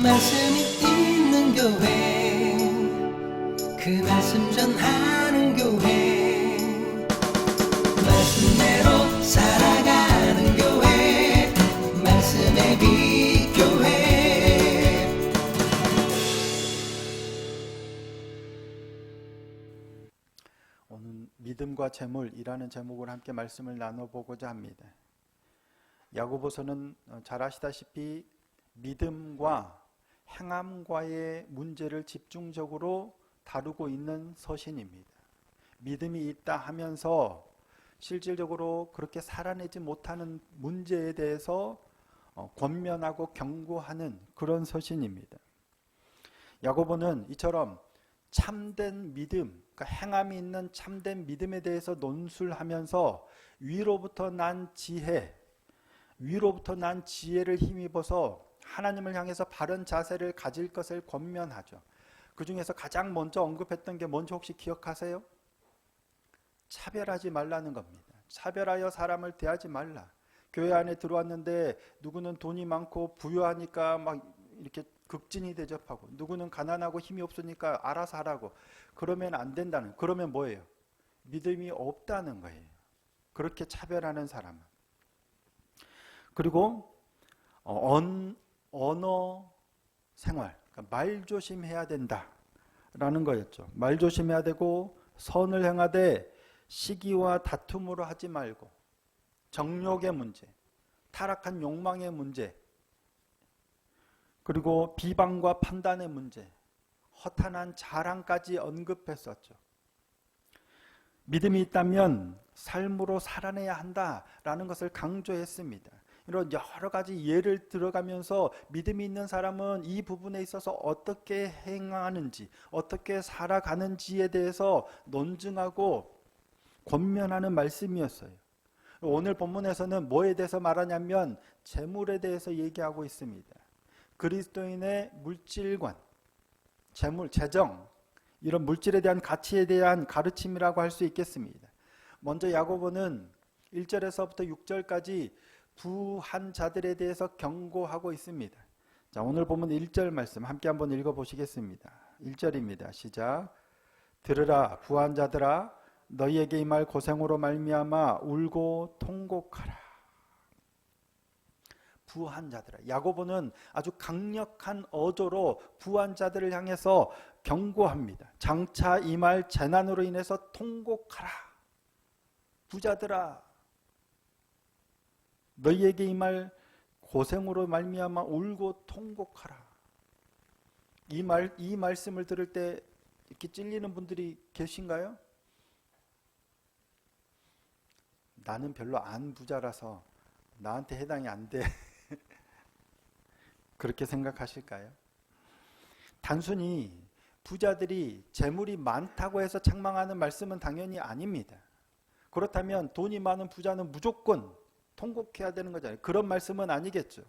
말씀이 있는 교회, 그 말씀 전하는 교회, 말씀대로 살아가는 교회, 말씀의 빛 교회. 오늘 믿음과 재물이라는 제목으로 함께 말씀을 나눠보고자 합니다. 야고보서는 잘 아시다시피 믿음과 행함과의 문제를 집중적으로 다루고 있는 서신입니다. 믿음이 있다 하면서 실질적으로 그렇게 살아내지 못하는 문제에 대해서 권면하고 경고하는 그런 서신입니다. 야고보는 이처럼 참된 믿음, 그러니까 행함이 있는 참된 믿음에 대해서 논술하면서 위로부터 난 지혜를 힘입어서 하나님을 향해서 바른 자세를 가질 것을 권면하죠. 그 중에서 가장 먼저 언급했던 게 뭔지 혹시 기억하세요? 차별하지 말라는 겁니다. 차별하여 사람을 대하지 말라. 교회 안에 들어왔는데 누구는 돈이 많고 부유하니까 막 이렇게 극진히 대접하고, 누구는 가난하고 힘이 없으니까 알아서 하라고. 그러면 안 된다는, 그러면 뭐예요? 믿음이 없다는 거예요. 그렇게 차별하는 사람은. 그리고 언어 생활, 그러니까 말 조심해야 된다라는 거였죠. 말 조심해야 되고, 선을 행하되 시기와 다툼으로 하지 말고, 정욕의 문제, 타락한 욕망의 문제, 그리고 비방과 판단의 문제, 허탄한 자랑까지 언급했었죠. 믿음이 있다면 삶으로 살아내야 한다라는 것을 강조했습니다. 이런 여러 가지 예를 들어가면서 믿음이 있는 사람은 이 부분에 있어서 어떻게 행하는지, 어떻게 살아가는지에 대해서 논증하고 권면하는 말씀이었어요. 오늘 본문에서는 뭐에 대해서 말하냐면 재물에 대해서 얘기하고 있습니다. 그리스도인의 물질관, 재물, 재정, 이런 물질에 대한 가치에 대한 가르침이라고 할 수 있겠습니다. 먼저 야고보는 1절에서부터 6절까지 부한 자들에 대해서 경고하고 있습니다. 자, 오늘 보면 1절 말씀 함께 한번 읽어보시겠습니다. 1절입니다. 시작. 들으라 부한 자들아, 너희에게 임할 고생으로 말미암아 울고 통곡하라. 부한 자들아. 야고보는 아주 강력한 어조로 부한 자들을 향해서 경고합니다. 장차 임할 재난으로 인해서 통곡하라. 부자들아, 너희에게 임할 고생으로 말미암아 울고 통곡하라. 이 말씀을 들을 때 이렇게 찔리는 분들이 계신가요? 나는 별로 안 부자라서 나한테 해당이 안 돼. 그렇게 생각하실까요? 단순히 부자들이 재물이 많다고 해서 책망하는 말씀은 당연히 아닙니다. 그렇다면 돈이 많은 부자는 무조건 통곡해야 되는 거잖아요. 그런 말씀은 아니겠죠.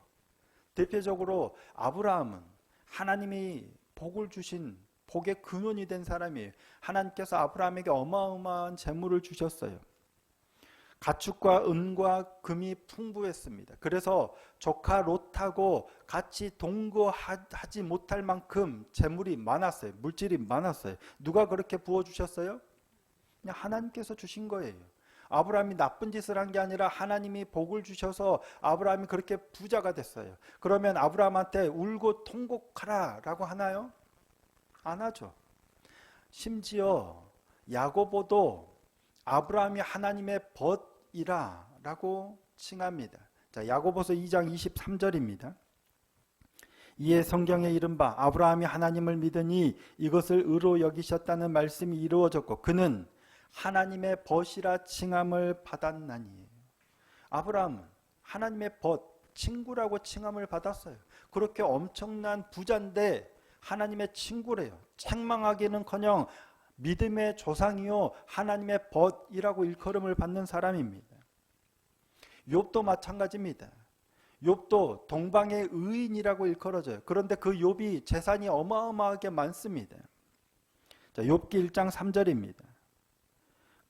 대표적으로 아브라함은 하나님이 복을 주신 복의 근원이 된 사람이에요. 하나님께서 아브라함에게 어마어마한 재물을 주셨어요. 가축과 은과 금이 풍부했습니다. 그래서 조카 롯하고 같이 동거하지 못할 만큼 재물이 많았어요. 물질이 많았어요. 누가 그렇게 부어주셨어요? 그냥 하나님께서 주신 거예요. 아브라함이 나쁜 짓을 한 게 아니라 하나님이 복을 주셔서 아브라함이 그렇게 부자가 됐어요. 그러면 아브라함한테 울고 통곡하라 라고 하나요? 안 하죠. 심지어 야고보도 아브라함이 하나님의 벗이라 라고 칭합니다. 자, 야고보서 2장 23절입니다. 이에 성경에 이른바 아브라함이 하나님을 믿으니 이것을 의로 여기셨다는 말씀이 이루어졌고 그는 하나님의 벗이라 칭함을 받았나니. 아브라함은 하나님의 벗, 친구라고 칭함을 받았어요. 그렇게 엄청난 부자인데 하나님의 친구래요. 책망하기는커녕 믿음의 조상이요 하나님의 벗이라고 일컬음을 받는 사람입니다. 욥도 마찬가지입니다. 욥도 동방의 의인이라고 일컬어져요. 그런데 그 욥이 재산이 어마어마하게 많습니다. 자, 욥기 1장 3절입니다.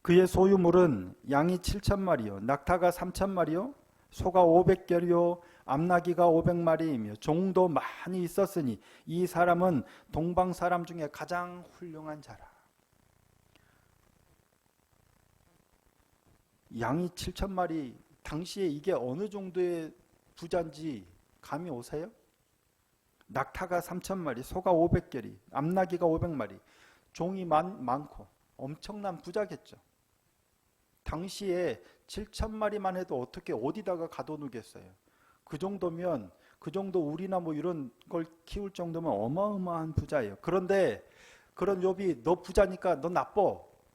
그의 소유물은 양이 7,000마리요, 낙타가 3,000마리요, 소가 500결이요, 암나귀가 500마리이며 종도 많이 있었으니 이 사람은 동방 사람 중에 가장 훌륭한 자라. 양이 7,000마리, 당시에 이게 어느 정도의 부자인지 감이 오세요? 낙타가 3,000마리, 소가 500개리, 암나귀가 500마리, 종이 많고 엄청난 부자겠죠. 당시에 7,000마리만 해도 어떻게 어디다가 가둬놓겠어요. 그 정도면, 그 정도 우리나 뭐 이런 걸 키울 정도면 어마어마한 부자예요. 그런데 그런 욥이 너 부자니까 너 나빠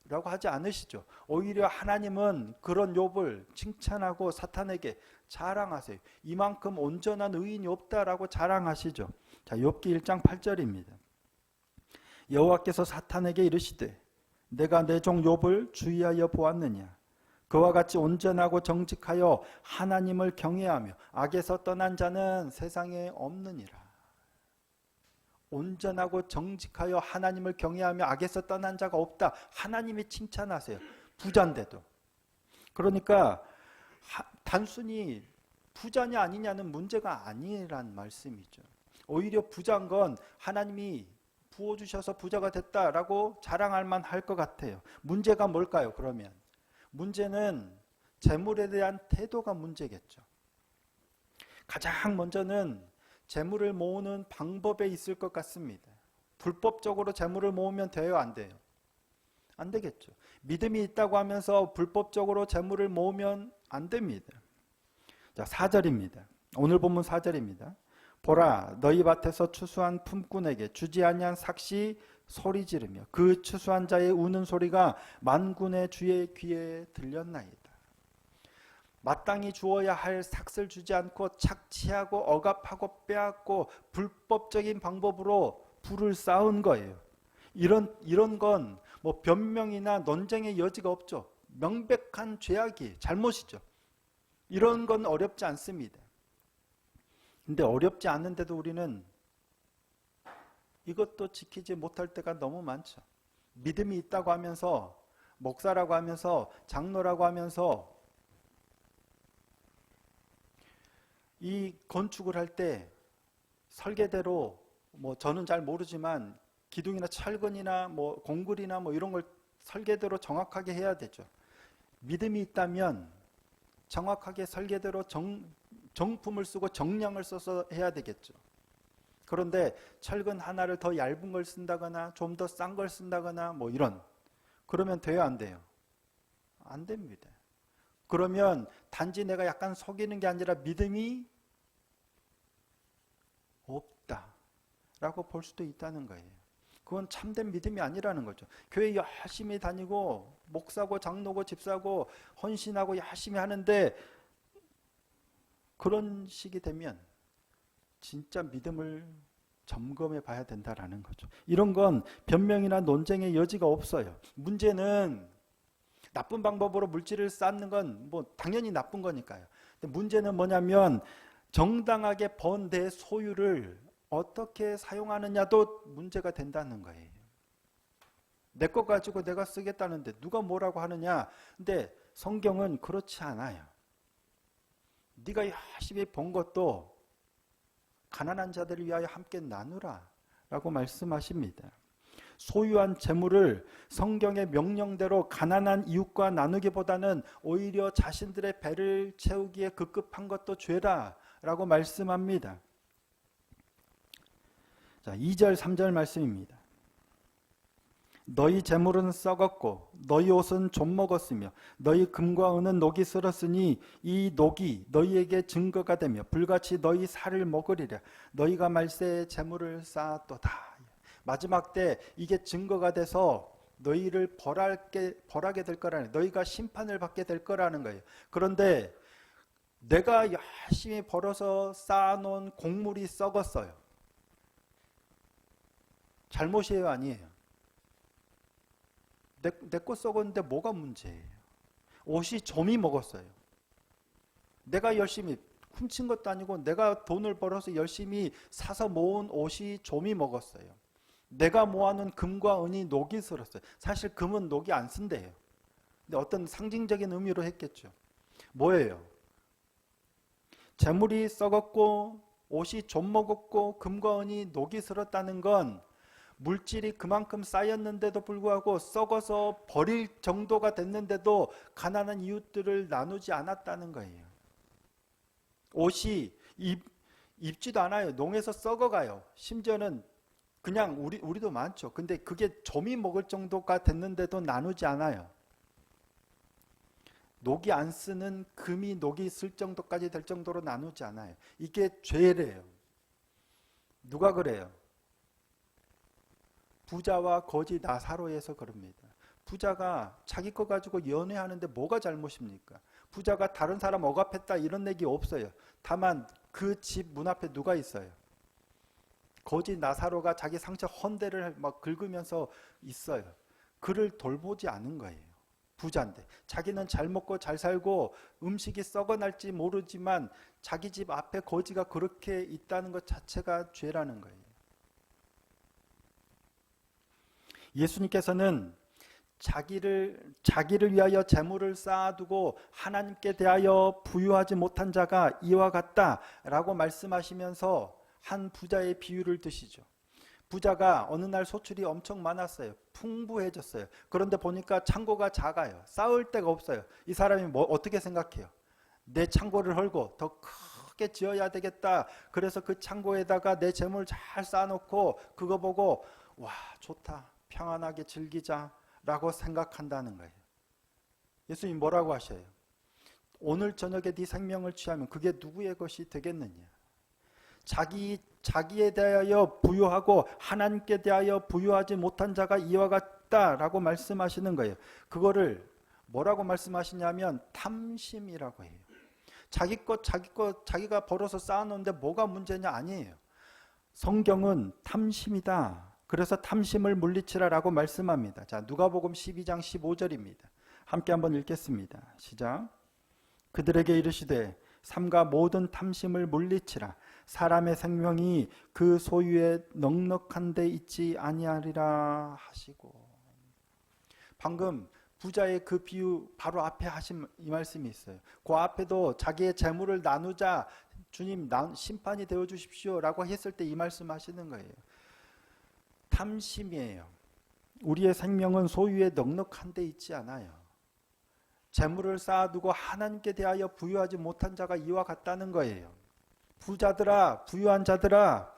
라고 하지 않으시죠. 오히려 하나님은 그런 욥을 칭찬하고 사탄에게 자랑하세요. 이만큼 온전한 의인이 없다라고 자랑하시죠. 자, 욥기 1장 8절입니다. 여호와께서 사탄에게 이르시되 내가 내 종 욥을 주의하여 보았느냐. 그와 같이 온전하고 정직하여 하나님을 경외하며 악에서 떠난 자는 세상에 없느니라. 온전하고 정직하여 하나님을 경외하며 악에서 떠난 자가 없다. 하나님이 칭찬하세요. 부자인데도. 그러니까 단순히 부자냐 아니냐는 문제가 아니란 말씀이죠. 오히려 부자인 건 하나님이 부어주셔서 부자가 됐다라고 자랑할 만할 것 같아요. 문제가 뭘까요? 그러면 문제는 재물에 대한 태도가 문제겠죠. 가장 먼저는 재물을 모으는 방법에 있을 것 같습니다. 불법적으로 재물을 모으면 돼요? 안 돼요? 안 되겠죠. 믿음이 있다고 하면서 불법적으로 재물을 모으면 안 됩니다. 자, 4절입니다. 오늘 본문 4절입니다. 보라, 너희 밭에서 추수한 품꾼에게 주지 아니한 삭시 소리 지르며 그 추수한 자의 우는 소리가 만군의 주의 귀에 들렸나이다. 마땅히 주어야 할 삭을 주지 않고 착취하고 억압하고 빼앗고 불법적인 방법으로 부를 쌓은 거예요. 이런 건 뭐 변명이나 논쟁의 여지가 없죠. 명백한 죄악이 잘못이죠. 이런 건 어렵지 않습니다. 근데 어렵지 않은데도 우리는 이것도 지키지 못할 때가 너무 많죠. 믿음이 있다고 하면서 목사라고 하면서 장로라고 하면서 이 건축을 할 때 설계대로 뭐 저는 잘 모르지만 기둥이나 철근이나 뭐 공글이나 뭐 이런 걸 설계대로 정확하게 해야 되죠. 믿음이 있다면 정확하게 설계대로 정품을 쓰고 정량을 써서 해야 되겠죠. 그런데 철근 하나를 더 얇은 걸 쓴다거나 좀 더 싼 걸 쓴다거나 뭐 이런, 그러면 돼요 안 돼요? 안 됩니다. 그러면 단지 내가 약간 속이는 게 아니라 믿음이 없다라고 볼 수도 있다는 거예요. 그건 참된 믿음이 아니라는 거죠. 교회 열심히 다니고 목사고 장로고 집사고 헌신하고 열심히 하는데 그런 식이 되면 진짜 믿음을 점검해 봐야 된다라는 거죠. 이런 건 변명이나 논쟁의 여지가 없어요. 문제는 나쁜 방법으로 물질을 쌓는 건 뭐 당연히 나쁜 거니까요. 근데 문제는 뭐냐면 정당하게 번 내 소유를 어떻게 사용하느냐도 문제가 된다는 거예요. 내 것 가지고 내가 쓰겠다는데 누가 뭐라고 하느냐. 근데 성경은 그렇지 않아요. 네가 열심히 번 것도 가난한 자들을 위하여 함께 나누라 라고 말씀하십니다. 소유한 재물을 성경의 명령대로 가난한 이웃과 나누기보다는 오히려 자신들의 배를 채우기에 급급한 것도 죄라 라고 말씀합니다. 자, 2절 3절 말씀입니다. 너희 재물은 썩었고 너희 옷은 좀 먹었으며 너희 금과 은은 녹이 슬었으니 이 녹이 너희에게 증거가 되며 불같이 너희 살을 먹으리라. 너희가 말세에 재물을 쌓았도다. 마지막 때 이게 증거가 돼서 너희를 벌하게 될 거라는, 너희가 심판을 받게 될 거라는 거예요. 그런데 내가 열심히 벌어서 쌓아놓은 곡물이 썩었어요. 잘못이에요 아니에요? 내 거 썩었는데 뭐가 문제예요? 옷이 좀이 먹었어요. 내가 열심히 훔친 것도 아니고 내가 돈을 벌어서 열심히 사서 모은 옷이 좀이 먹었어요. 내가 모아놓은 금과 은이 녹이 슬었어요. 사실 금은 녹이 안 쓴대요. 근데 어떤 상징적인 의미로 했겠죠. 뭐예요? 재물이 썩었고 옷이 좀먹었고 금과 은이 녹이 슬었다는 건 물질이 그만큼 쌓였는데도 불구하고 썩어서 버릴 정도가 됐는데도 가난한 이웃들을 나누지 않았다는 거예요. 옷이 입지도 않아요. 농에서 썩어가요. 심지어는 그냥 우리도 많죠. 근데 그게 좀이 먹을 정도가 됐는데도 나누지 않아요. 녹이 안 쓰는 금이 녹이 쓸 정도까지 될 정도로 나누지 않아요. 이게 죄래요. 누가 그래요? 부자와 거지 나사로에서 그럽니다. 부자가 자기 거 가지고 연애하는데 뭐가 잘못입니까? 부자가 다른 사람 억압했다 이런 얘기 없어요. 다만 그 집 문 앞에 누가 있어요? 거지 나사로가 자기 상처 헌대를 막 긁으면서 있어요. 그를 돌보지 않은 거예요. 부자인데 자기는 잘 먹고 잘 살고 음식이 썩어날지 모르지만 자기 집 앞에 거지가 그렇게 있다는 것 자체가 죄라는 거예요. 예수님께서는 자기를 위하여 재물을 쌓아두고 하나님께 대하여 부유하지 못한 자가 이와 같다라고 말씀하시면서 한 부자의 비유를 드시죠. 부자가 어느 날 소출이 엄청 많았어요. 풍부해졌어요. 그런데 보니까 창고가 작아요. 쌓을 데가 없어요. 이 사람이 어떻게 생각해요? 내 창고를 헐고 더 크게 지어야 되겠다. 그래서 그 창고에다가 내 재물 잘 쌓아놓고 그거 보고 와 좋다. 평안하게 즐기자 라고 생각한다는 거예요. 예수님 뭐라고 하셔요? 오늘 저녁에 네 생명을 취하면 그게 누구의 것이 되겠느냐? 자기에 대하여 부유하고 하나님께 대하여 부유하지 못한 자가 이와 같다라고 말씀하시는 거예요. 그거를 뭐라고 말씀하시냐면 탐심이라고 해요. 자기 것 자기가 벌어서 쌓아놓는데 뭐가 문제냐 아니에요. 성경은 탐심이다. 그래서 탐심을 물리치라라고 말씀합니다. 자, 누가복음 12장 15절입니다. 함께 한번 읽겠습니다. 시작. 그들에게 이르시되 삼가 모든 탐심을 물리치라. 사람의 생명이 그 소유에 넉넉한 데 있지 아니하리라 하시고. 방금 부자의 그 비유 바로 앞에 하신 이 말씀이 있어요. 그 앞에도 자기의 재물을 나누자 주님 심판이 되어 주십시오 라고 했을 때 이 말씀 하시는 거예요. 탐심이에요. 우리의 생명은 소유에 넉넉한 데 있지 않아요. 재물을 쌓아두고 하나님께 대하여 부유하지 못한 자가 이와 같다는 거예요. 부자들아, 부유한 자들아,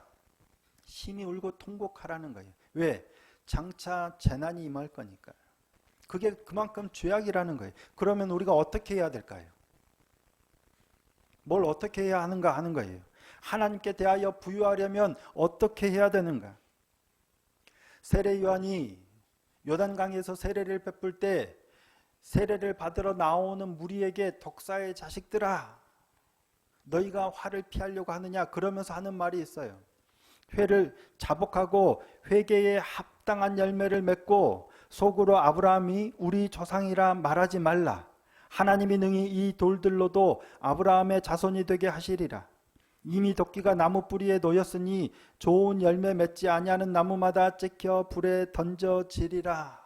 심히 울고 통곡하라는 거예요. 왜? 장차 재난이 임할 거니까요. 그게 그만큼 죄악이라는 거예요. 그러면 우리가 어떻게 해야 될까요? 뭘 어떻게 해야 하는가 하는 거예요. 하나님께 대하여 부유하려면 어떻게 해야 되는가? 세례 요한이 요단강에서 세례를 베풀 때 세례를 받으러 나오는 무리에게 독사의 자식들아 너희가 화를 피하려고 하느냐 그러면서 하는 말이 있어요. 회를 자복하고 회개에 합당한 열매를 맺고 속으로 아브라함이 우리 조상이라 말하지 말라. 하나님이 능히 이 돌들로도 아브라함의 자손이 되게 하시리라. 이미 도끼가 나무 뿌리에 놓였으니 좋은 열매 맺지 아니하는 나무마다 찍혀 불에 던져지리라.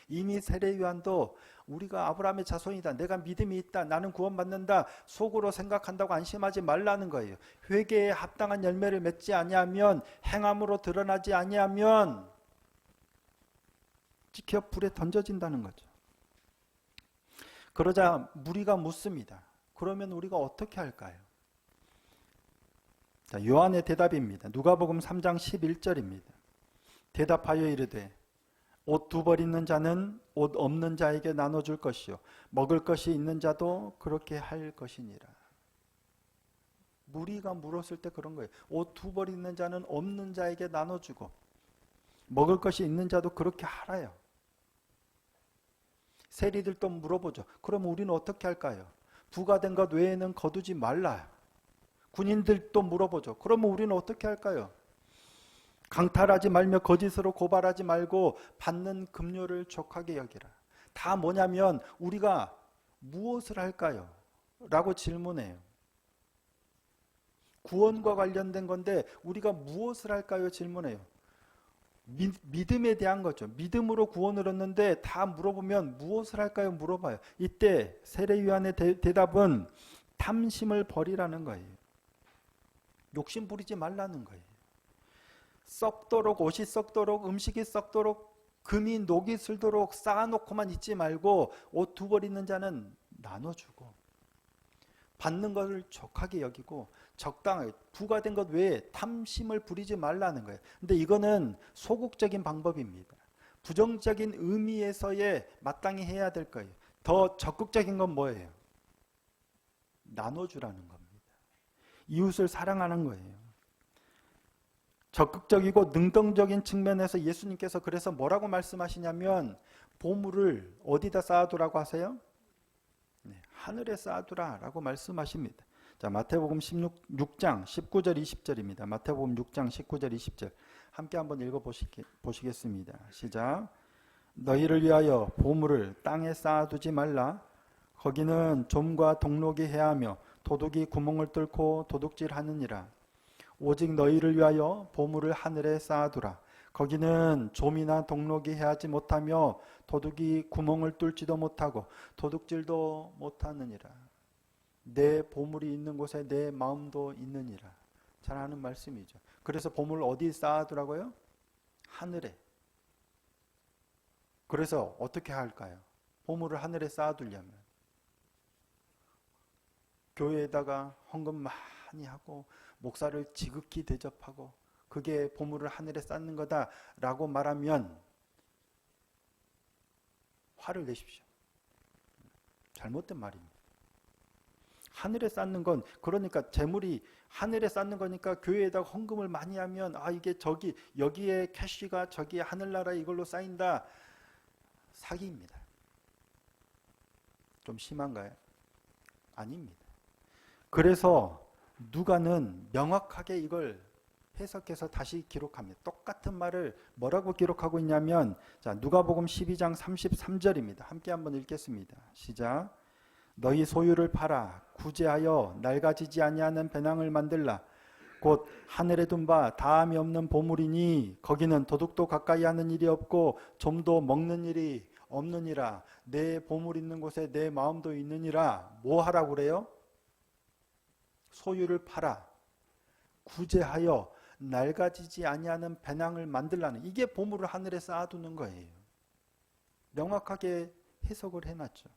이미 세례 요한도 우리가 아브라함의 자손이다. 내가 믿음이 있다. 나는 구원받는다. 속으로 생각한다고 안심하지 말라는 거예요. 회개에 합당한 열매를 맺지 아니하면 행함으로 드러나지 아니하면 찍혀 불에 던져진다는 거죠. 그러자 무리가 묻습니다. 그러면 우리가 어떻게 할까요? 자, 요한의 대답입니다. 누가복음 3장 11절입니다. 대답하여 이르되 옷 두 벌 있는 자는 옷 없는 자에게 나눠줄 것이요 먹을 것이 있는 자도 그렇게 할 것이니라. 무리가 물었을 때 그런 거예요. 옷 두 벌 있는 자는 없는 자에게 나눠주고 먹을 것이 있는 자도 그렇게 하라요. 세리들도 물어보죠. 그럼 우리는 어떻게 할까요? 부가 된 것 외에는 거두지 말라. 군인들도 물어보죠. 그러면 우리는 어떻게 할까요? 강탈하지 말며 거짓으로 고발하지 말고 받는 급료를 족하게 여기라. 다 뭐냐면 우리가 무엇을 할까요? 라고 질문해요. 구원과 관련된 건데 우리가 무엇을 할까요? 질문해요. 믿음에 대한 거죠. 믿음으로 구원을 얻는데 다 물어보면 무엇을 할까요? 물어봐요. 이때 세례 요한의 대답은 탐심을 버리라는 거예요. 욕심 부리지 말라는 거예요. 썩도록, 옷이 썩도록, 음식이 썩도록, 금이 녹이 슬도록 쌓아놓고만 있지 말고 옷 두 벌 있는 자는 나눠주고, 받는 것을 족하게 여기고 적당하게 부과된 것 외에 탐심을 부리지 말라는 거예요. 근데 이거는 소극적인 방법입니다. 부정적인 의미에서의 마땅히 해야 될 거예요. 더 적극적인 건 뭐예요? 나눠주라는 겁니다. 이웃을 사랑하는 거예요. 적극적이고 능동적인 측면에서 예수님께서 그래서 뭐라고 말씀하시냐면 보물을 어디다 쌓아두라고 하세요? 네, 하늘에 쌓아두라 라고 말씀하십니다. 자, 마태복음 6장 19절 20절입니다. 마태복음 6장 19절 20절 함께 한번 읽어보시겠습니다. 시작. 너희를 위하여 보물을 땅에 쌓아두지 말라. 거기는 좀과 동록이 해하며 도둑이 구멍을 뚫고 도둑질하느니라. 오직 너희를 위하여 보물을 하늘에 쌓아두라. 거기는 좀이나 동록이 해하지 못하며 도둑이 구멍을 뚫지도 못하고 도둑질도 못하느니라. 내 보물이 있는 곳에 내 마음도 있느니라. 잘 아는 말씀이죠. 그래서 보물을 어디 쌓아두라고요? 하늘에. 그래서 어떻게 할까요? 보물을 하늘에 쌓아두려면 교회에다가 헌금 많이 하고 목사를 지극히 대접하고 그게 보물을 하늘에 쌓는 거다라고 말하면 화를 내십시오. 잘못된 말입니다. 하늘에 쌓는 건 그러니까 재물이 하늘에 쌓는 거니까 교회에다가 헌금을 많이 하면 이게 저기 여기에 캐시가 저기 하늘나라에 이걸로 쌓인다. 사기입니다. 좀 심한가요? 아닙니다. 그래서 누가는 명확하게 이걸 해석해서 다시 기록합니다. 똑같은 말을 뭐라고 기록하고 있냐면 자, 누가복음 12장 33절입니다. 함께 한번 읽겠습니다. 시작. 너희 소유를 팔아 구제하여 낡아지지 아니하는 배낭을 만들라. 곧 하늘에 둔 바 다함이 없는 보물이니 거기는 도둑도 가까이 하는 일이 없고 좀도 먹는 일이 없느니라. 내 보물 있는 곳에 내 마음도 있느니라. 뭐 하라고 그래요? 소유를 팔아 구제하여 낡아지지 아니하는 배낭을 만들라는, 이게 보물을 하늘에 쌓아두는 거예요. 명확하게 해석을 해놨죠.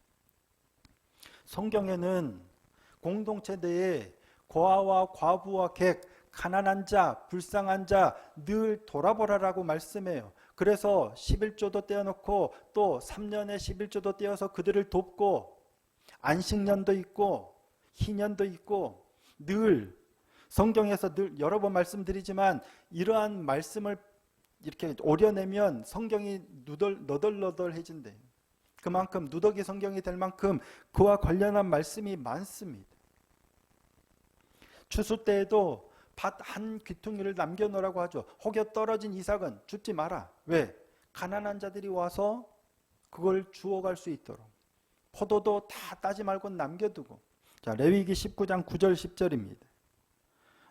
성경에는 공동체 내에 고아와 과부와 객, 가난한 자, 불쌍한 자 늘 돌아보라라고 말씀해요. 그래서 11조도 떼어놓고 또 3년에 11조도 떼어서 그들을 돕고 안식년도 있고 희년도 있고 늘 성경에서 늘 여러 번 말씀드리지만 이러한 말씀을 이렇게 오려내면 성경이 너덜너덜해진대요. 그만큼 누더기 성경이 될 만큼 그와 관련한 말씀이 많습니다. 추수 때에도 밭 한 귀퉁이를 남겨놓으라고 하죠. 혹여 떨어진 이삭은 줍지 마라. 왜? 가난한 자들이 와서 그걸 주워갈 수 있도록. 포도도 다 따지 말고 남겨두고. 자, 레위기 19장 9절 10절입니다.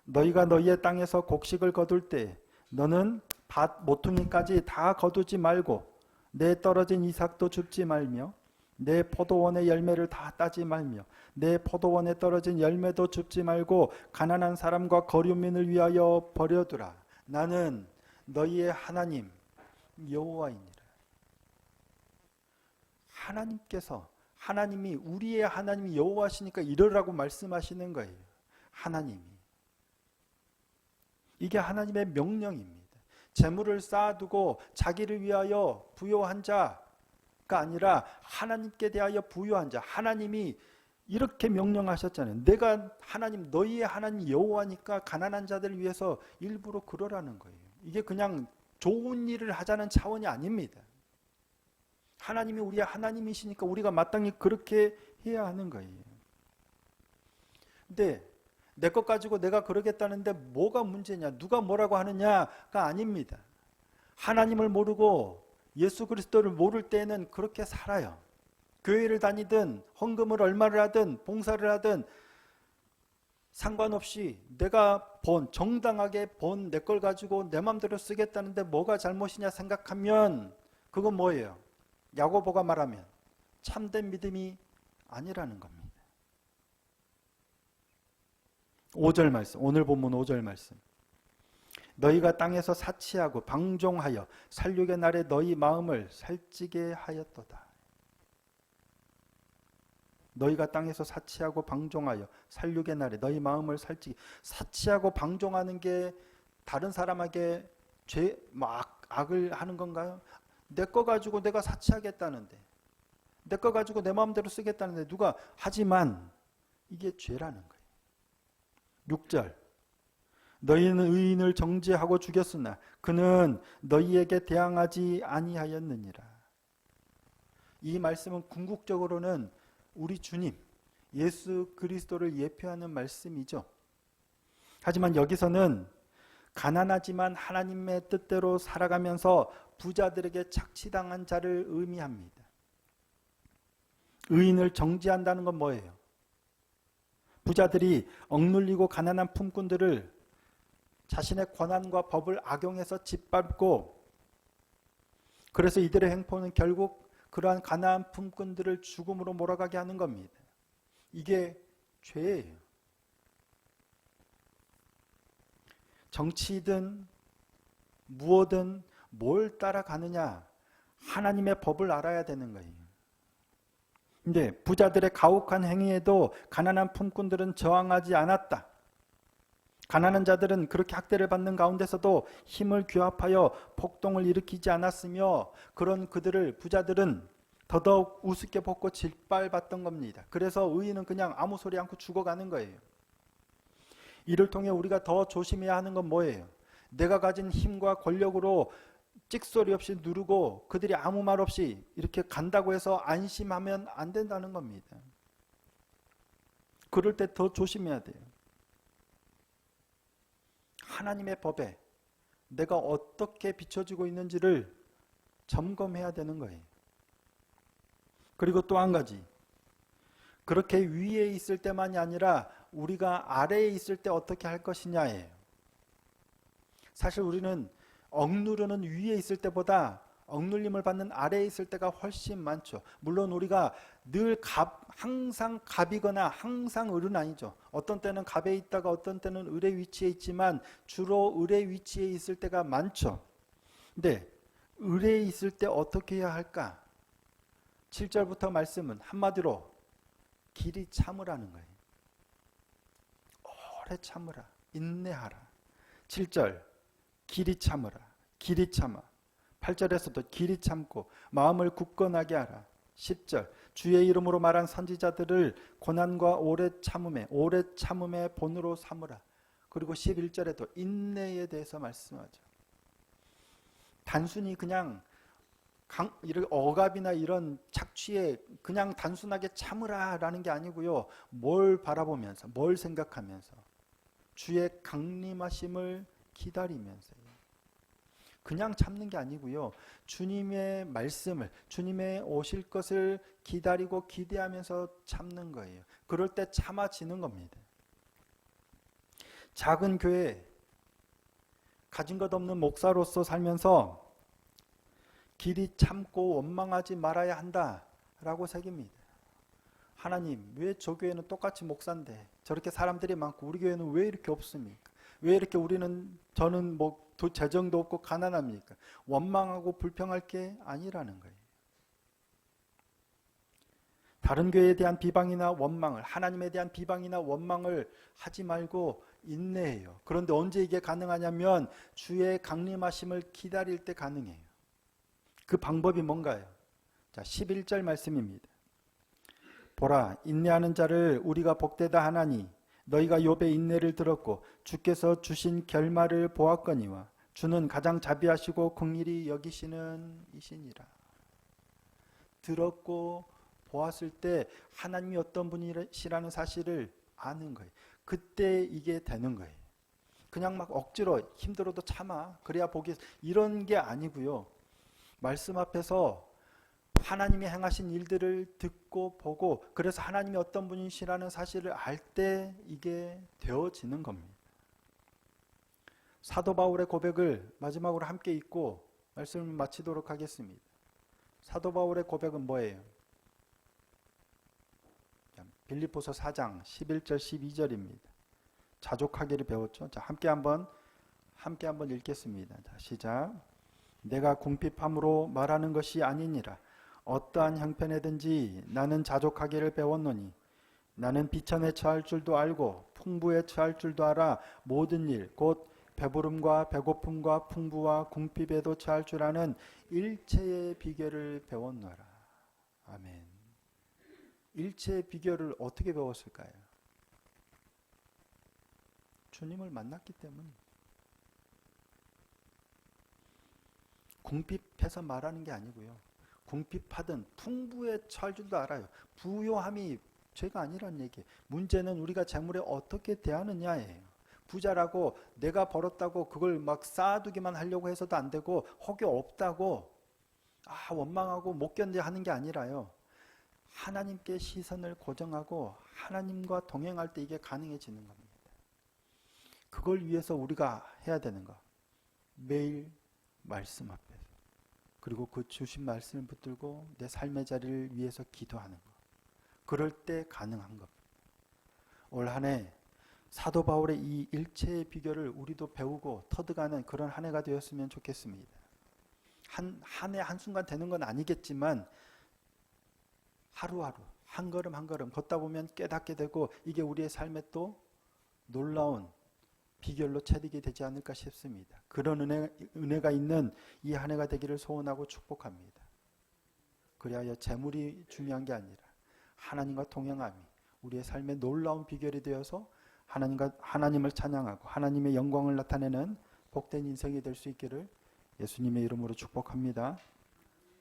너희가 너희의 땅에서 곡식을 거둘 때 너는 밭 모퉁이까지 다 거두지 말고 내 떨어진 이삭도 줍지 말며 내 포도원의 열매를 다 따지 말며 내 포도원에 떨어진 열매도 줍지 말고 가난한 사람과 거류민을 위하여 버려두라. 나는 너희의 하나님 여호와이니라. 하나님이 우리의 하나님이 여호와시니까 이러라고 말씀하시는 거예요. 하나님이. 이게 하나님의 명령입니다. 재물을 쌓아두고 자기를 위하여 부요한 자가 아니라 하나님께 대하여 부요한 자. 하나님이 이렇게 명령하셨잖아요. 내가 하나님, 너희의 하나님 여호와니까 가난한 자들을 위해서 일부러 그러라는 거예요. 이게 그냥 좋은 일을 하자는 차원이 아닙니다. 하나님이 우리의 하나님이시니까 우리가 마땅히 그렇게 해야 하는 거예요. 근데 내 것 가지고 내가 그러겠다는데 뭐가 문제냐, 누가 뭐라고 하느냐가 아닙니다. 하나님을 모르고 예수 그리스도를 모를 때는 그렇게 살아요. 교회를 다니든 헌금을 얼마를 하든 봉사를 하든 상관없이 내가 정당하게 번 내 걸 가지고 내 맘대로 쓰겠다는데 뭐가 잘못이냐 생각하면 그건 뭐예요? 야고보가 말하면 참된 믿음이 아니라는 겁니다. 5절 말씀, 오늘 본문 5절 말씀. 너희가 땅에서 사치하고 방종하여 살육의 날에 너희 마음을 살찌게 하였도다. 너희가 땅에서 사치하고 방종하여 살육의 날에 너희 마음을 살찌게. 사치하고 방종하는 게 다른 사람에게 악을 하는 건가요? 내 거 가지고 내가 사치하겠다는데, 내 거 가지고 내 마음대로 쓰겠다는데 누가 하지만 이게 죄라는 거예요. 6절. 너희는 의인을 정죄하고 죽였으나 그는 너희에게 대항하지 아니하였느니라. 이 말씀은 궁극적으로는 우리 주님 예수 그리스도를 예표하는 말씀이죠. 하지만 여기서는 가난하지만 하나님의 뜻대로 살아가면서 부자들에게 착취당한 자를 의미합니다. 의인을 정죄한다는 건 뭐예요? 부자들이 억눌리고 가난한 품꾼들을 자신의 권한과 법을 악용해서 짓밟고, 그래서 이들의 행포는 결국 그러한 가난한 품꾼들을 죽음으로 몰아가게 하는 겁니다. 이게 죄예요. 정치든 무엇든 뭘 따라가느냐, 하나님의 법을 알아야 되는 거예요. 근데 부자들의 가혹한 행위에도 가난한 품꾼들은 저항하지 않았다. 가난한 자들은 그렇게 학대를 받는 가운데서도 힘을 규합하여 폭동을 일으키지 않았으며, 그런 그들을 부자들은 더더욱 우습게 벗고 짓밟았던 겁니다. 그래서 의인은 그냥 아무 소리 않고 죽어가는 거예요. 이를 통해 우리가 더 조심해야 하는 건 뭐예요? 내가 가진 힘과 권력으로 찍소리 없이 누르고 그들이 아무 말 없이 이렇게 간다고 해서 안심하면 안 된다는 겁니다. 그럴 때 더 조심해야 돼요. 하나님의 법에 내가 어떻게 비춰지고 있는지를 점검해야 되는 거예요. 그리고 또 한 가지, 그렇게 위에 있을 때만이 아니라 우리가 아래에 있을 때 어떻게 할 것이냐예요. 사실 우리는 억누르는 위에 있을 때보다 억눌림을 받는 아래에 있을 때가 훨씬 많죠. 물론 우리가 늘 항상 갑이거나 항상 을은 아니죠. 어떤 때는 갑에 있다가 어떤 때는 을의 위치에 있지만 주로 을의 위치에 있을 때가 많죠. 근데 을에 있을 때 어떻게 해야 할까? 7절부터 말씀은 한마디로 길이 참으라는 거예요. 오래 참으라. 인내하라. 7절 길이 참으라. 길이 참아. 8절에서도 길이 참고 마음을 굳건하게 하라. 10절 주의 이름으로 말한 선지자들을 고난과 오래 참음의 본으로 삼으라. 그리고 11절에도 인내에 대해서 말씀하죠. 단순히 그냥 이런 억압이나 이런 착취에 그냥 단순하게 참으라라는 게 아니고요. 뭘 바라보면서, 뭘 생각하면서 주의 강림하심을 기다리면서요. 그냥 참는 게 아니고요. 주님의 말씀을, 주님의 오실 것을 기다리고 기대하면서 참는 거예요. 그럴 때 참아지는 겁니다. 작은 교회, 가진 것 없는 목사로서 살면서 길이 참고 원망하지 말아야 한다라고 새깁니다. 하나님, 왜 저 교회는 똑같이 목사인데 저렇게 사람들이 많고 우리 교회는 왜 이렇게 없습니까? 왜 이렇게 저는 재정도 없고 가난합니까? 원망하고 불평할 게 아니라는 거예요. 다른 교회에 대한 비방이나 원망을, 하나님에 대한 비방이나 원망을 하지 말고 인내해요. 그런데 언제 이게 가능하냐면 주의 강림하심을 기다릴 때 가능해요. 그 방법이 뭔가요? 자, 11절 말씀입니다. 보라, 인내하는 자를 우리가 복되다 하나니 너희가 욥의 인내를 들었고 주께서 주신 결말을 보았거니와 주는 가장 자비하시고 긍휼히 여기시는 이시니라. 들었고 보았을 때 하나님이 어떤 분이시라는 사실을 아는 거예요. 그때 이게 되는 거예요. 그냥 막 억지로 힘들어도 참아 그래야 복이, 이런 게 아니고요. 말씀 앞에서 하나님이 행하신 일들을 듣고 보고, 그래서 하나님이 어떤 분이시라는 사실을 알 때 이게 되어지는 겁니다. 사도 바울의 고백을 마지막으로 함께 읽고 말씀을 마치도록 하겠습니다. 사도 바울의 고백은 뭐예요? 빌립보서 4장 11절 12절입니다. 자족하기를 배웠죠. 자, 함께 한번 읽겠습니다. 자, 시작. 내가 궁핍함으로 말하는 것이 아니니라. 어떠한 형편에든지 나는 자족하기를 배웠노니 나는 비천에 처할 줄도 알고 풍부에 처할 줄도 알아. 모든 일 곧 배부름과 배고픔과 풍부와 궁핍에도 처할 줄 아는 일체의 비결을 배웠노라. 아멘. 일체의 비결을 어떻게 배웠을까요? 주님을 만났기 때문. 궁핍해서 말하는 게 아니고요. 궁핍하든 풍부에 처할 줄도 알아요. 부요함이 죄가 아니란 얘기. 문제는 우리가 재물에 어떻게 대하느냐예요. 부자라고 내가 벌었다고 그걸 막 쌓아두기만 하려고 해서도 안 되고 혹여 없다고 원망하고 못 견뎌 하는 게 아니라요. 하나님께 시선을 고정하고 하나님과 동행할 때 이게 가능해지는 겁니다. 그걸 위해서 우리가 해야 되는 거. 매일 말씀 앞에서. 그리고 그 주신 말씀을 붙들고 내 삶의 자리를 위해서 기도하는 거. 그럴 때 가능한 겁니다. 올 한 해 사도 바울의 이 일체의 비결을 우리도 배우고 터득하는 그런 한 해가 되었으면 좋겠습니다. 한 해 한순간 되는 건 아니겠지만 하루하루 한 걸음 한 걸음 걷다 보면 깨닫게 되고 이게 우리의 삶에 또 놀라운 비결로 체득이 되지 않을까 싶습니다. 그런 은혜가 있는 이 한 해가 되기를 소원하고 축복합니다. 그리하여 재물이 중요한 게 아니라 하나님과 동행함이 우리의 삶의 놀라운 비결이 되어서 하나님을 찬양하고 하나님의 영광을 나타내는 복된 인생이 될 수 있기를 예수님의 이름으로 축복합니다.